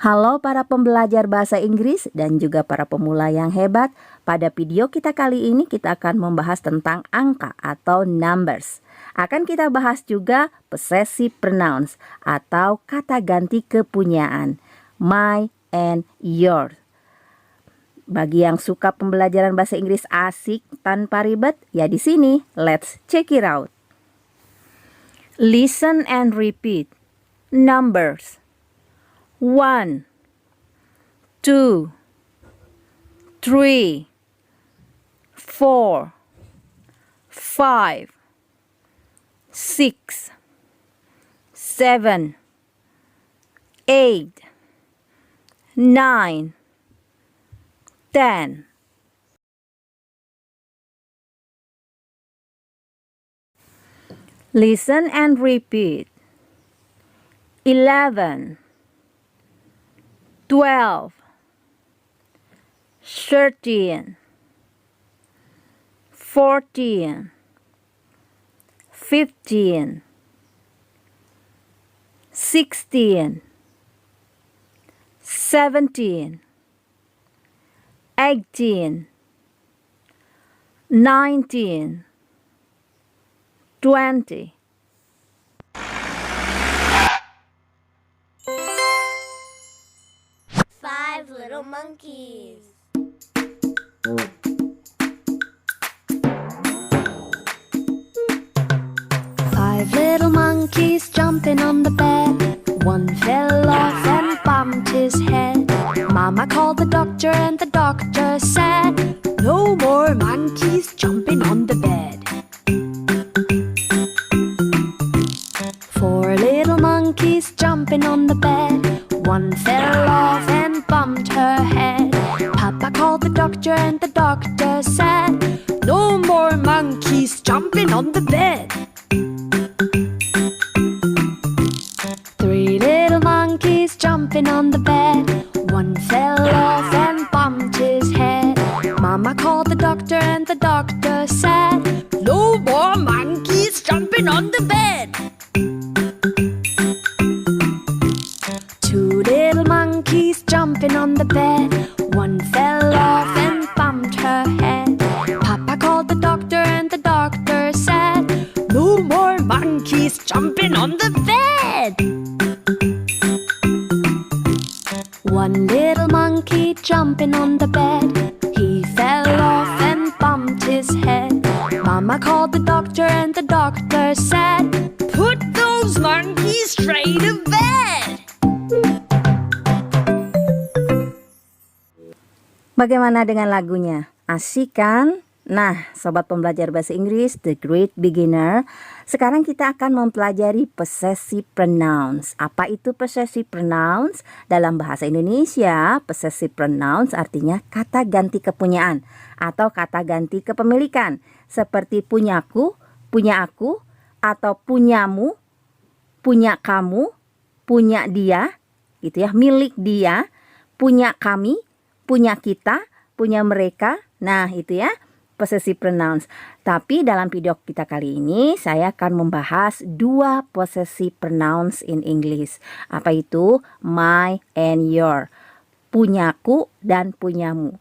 Halo para pembelajar bahasa Inggris dan juga para pemula yang hebat. Pada video kita kali ini kita akan membahas tentang angka atau numbers. Akan kita bahas juga possessive pronouns atau kata ganti kepunyaan. My and your. Bagi yang suka pembelajaran bahasa Inggris asik tanpa ribet, ya di sini. Let's check it out. Listen and repeat. Numbers. 1, 2, 3, 4, 5, 6, 7, 8, 9, 10. Listen and repeat. 11, 12, 13, 14, 15, 16, 17, 18, 19, 20. Five little monkeys. Five little monkeys jumping on the bed. One fell off and bumped his head. Mama called the doctor and the doctor said, "No more monkeys jumping on the bed." Four little monkeys jumping on the bed. One fell off and bumped her head. Papa called the doctor and the doctor said, "No more monkeys jumping on the bed." Three little monkeys jumping on the bed. One fell off and bumped his head. Mama called the doctor and the doctor said, "No more monkeys jumping on the bed." Two little monkeys jumping on the bed. One fell off and bumped her head. Papa called the doctor and the doctor said, "No more monkeys jumping on the bed." One little monkey jumping on the bed. He fell off and bumped his head. Mama called the doctor and the doctor said, "Put those monkeys straight to bed." Bagaimana dengan lagunya? Asik kan? Nah, sobat pembelajar bahasa Inggris, The Great Beginner, sekarang kita akan mempelajari possessive pronouns. Apa itu possessive pronouns? Dalam bahasa Indonesia, possessive pronouns artinya kata ganti kepunyaan atau kata ganti kepemilikan, seperti punyaku, punya aku, atau punyamu, punya kamu, punya dia, gitu ya, milik dia, punya kami, punya kita, punya mereka. Nah, itu ya, possessive pronouns. Tapi dalam video kita kali ini saya akan membahas dua possessive pronouns in English. Apa itu? My and your. Punyaku dan punyamu.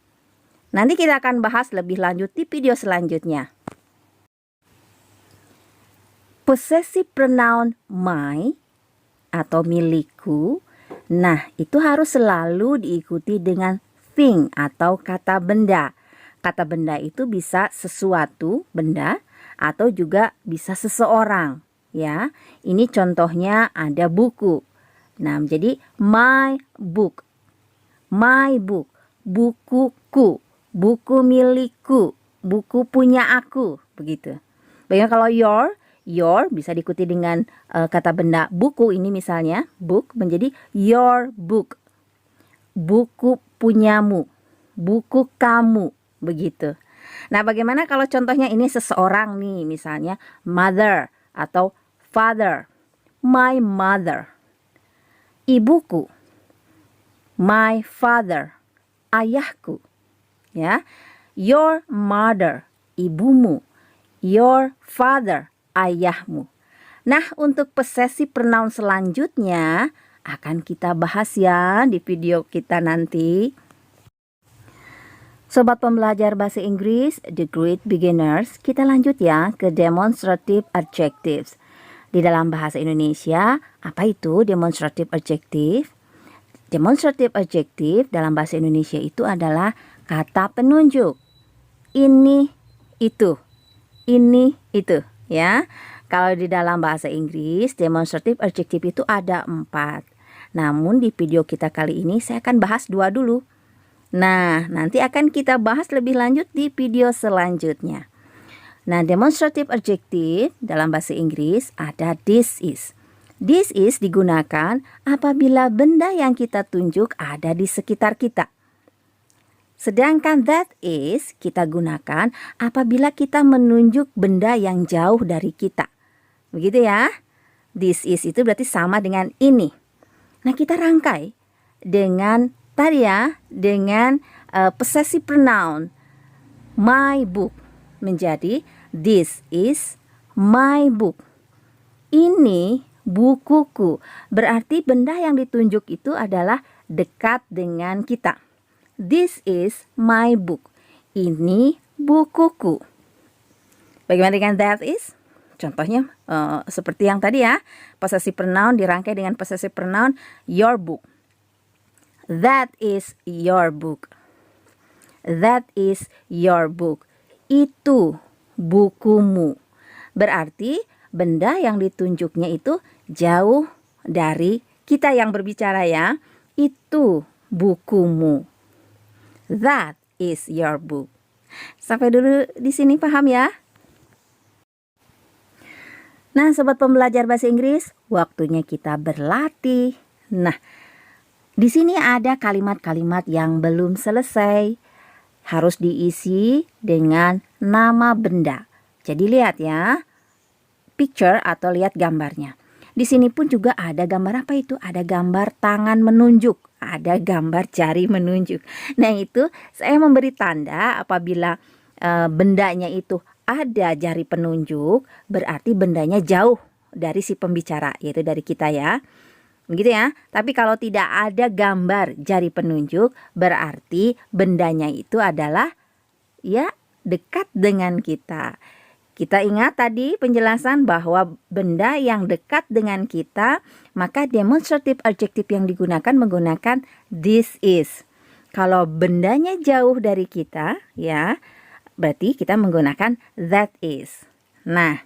Nanti kita akan bahas lebih lanjut di video selanjutnya. Possessive pronoun my atau milikku. Nah, itu harus selalu diikuti dengan thing atau kata benda. Kata benda itu bisa sesuatu, benda, atau juga bisa seseorang, ya. Ini contohnya ada buku. Nah, jadi my book. My book, bukuku, buku milikku, buku punya aku, begitu. Bagaimana kalau your bisa diikuti dengan kata benda buku, ini misalnya book menjadi your book. Buku punyamu, buku kamu, begitu. Nah, bagaimana kalau contohnya ini seseorang nih, misalnya mother atau father. My mother. Ibuku. My father. Ayahku. Ya. Your mother. Ibumu. Your father. Ayahmu. Nah, untuk possessive pronoun selanjutnya akan kita bahas ya di video kita nanti. Sobat pembelajar bahasa Inggris, The Great Beginners, kita lanjut ya ke demonstrative adjectives. Di dalam bahasa Indonesia, apa itu demonstrative adjective? Demonstrative adjective dalam bahasa Indonesia itu adalah kata penunjuk. Ini, itu. Ini, itu. Ya. Kalau di dalam bahasa Inggris, demonstrative adjective itu ada 4. Namun di video kita kali ini saya akan bahas 2 dulu. Nah, nanti akan kita bahas lebih lanjut di video selanjutnya. Nah, demonstrative adjective dalam bahasa Inggris ada this is. This is digunakan apabila benda yang kita tunjuk ada di sekitar kita. Sedangkan that is kita gunakan apabila kita menunjuk benda yang jauh dari kita. Begitu ya. This is itu berarti sama dengan ini. Nah, kita rangkai dengan tadi ya, dengan possessive pronoun my book menjadi this is my book. Ini bukuku. Berarti benda yang ditunjuk itu adalah dekat dengan kita. This is my book. Ini bukuku. Bagaimana dengan that is? Contohnya seperti yang tadi ya, possessive pronoun dirangkai dengan possessive pronoun your book. That is your book. That is your book. Itu bukumu. Berarti benda yang ditunjuknya itu jauh dari kita yang berbicara ya. Itu bukumu. That is your book. Sampai dulu di sini paham ya? Nah, sobat pembelajar bahasa Inggris, waktunya kita berlatih. Nah, di sini ada kalimat-kalimat yang belum selesai. Harus diisi dengan nama benda. Jadi lihat ya, picture atau lihat gambarnya. Di sini pun juga ada gambar apa itu? Ada gambar tangan menunjuk, ada gambar jari menunjuk. Nah, itu saya memberi tanda apabila bendanya itu ada jari penunjuk, berarti bendanya jauh dari si pembicara, yaitu dari kita ya. Begitu ya. Tapi kalau tidak ada gambar jari penunjuk, berarti bendanya itu adalah ya dekat dengan kita. Kita ingat tadi penjelasan bahwa benda yang dekat dengan kita, maka demonstrative adjective yang digunakan menggunakan this is. Kalau bendanya jauh dari kita, ya, berarti kita menggunakan that is. Nah,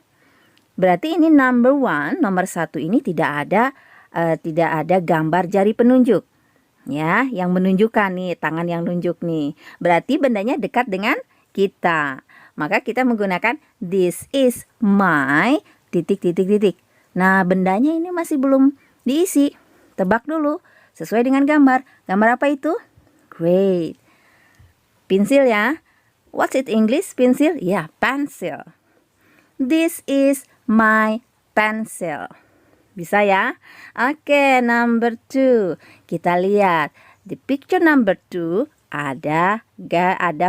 berarti ini nomor 1 ini tidak ada gambar jari penunjuk. Ya, yang menunjukkan nih, tangan yang nunjuk nih. Berarti bendanya dekat dengan kita. Maka kita menggunakan this is my ... Nah, bendanya ini masih belum diisi. Tebak dulu sesuai dengan gambar. Gambar apa itu? Great. Pensil ya. What's it English? Pensil? Ya, pencil. This is my pencil. Bisa ya? Oke, number 2. Kita lihat. Di picture number 2 ada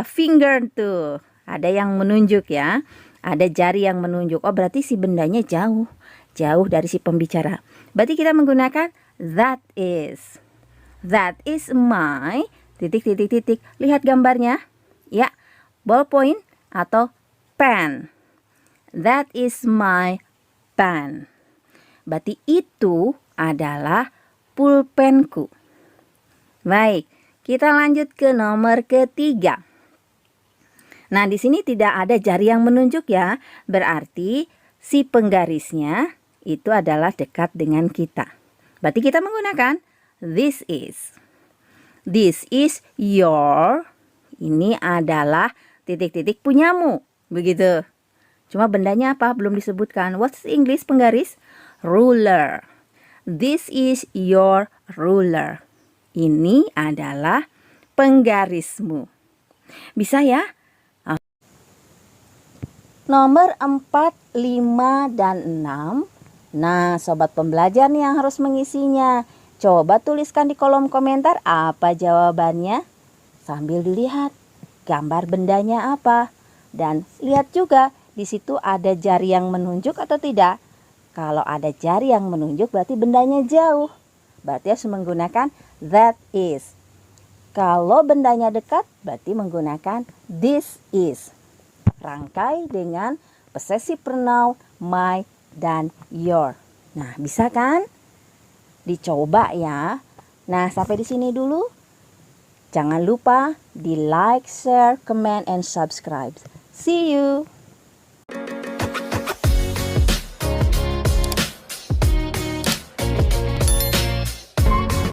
finger tuh. Ada yang menunjuk ya. Ada jari yang menunjuk. Oh, berarti si bendanya jauh. Jauh dari si pembicara. Berarti kita menggunakan that is. That is my ... Lihat gambarnya. Ya, ballpoint atau pen. That is my pen. Berarti itu adalah pulpenku. Baik, kita lanjut ke nomor ketiga. Nah, di sini tidak ada jari yang menunjuk ya. Berarti si penggarisnya itu adalah dekat dengan kita. Berarti kita menggunakan this is. This is your. Ini adalah ... punyamu. Begitu. Cuma bendanya apa? Belum disebutkan. What's English penggaris? Ruler. This is your ruler. Ini adalah penggarismu. Bisa ya? Nomor 4, 5, dan 6. Nah, sobat pembelajar nih yang harus mengisinya. Coba tuliskan di kolom komentar apa jawabannya. Sambil dilihat gambar bendanya apa. Dan lihat juga di situ ada jari yang menunjuk atau tidak. Kalau ada jari yang menunjuk berarti bendanya jauh. berarti harus menggunakan that is. Kalau bendanya dekat, berarti menggunakan this is. Rangkai dengan possessive pronoun my dan your. Nah, bisa kan? Dicoba ya. Nah, sampai di sini dulu. Jangan lupa di like, share, comment, and subscribe. See you!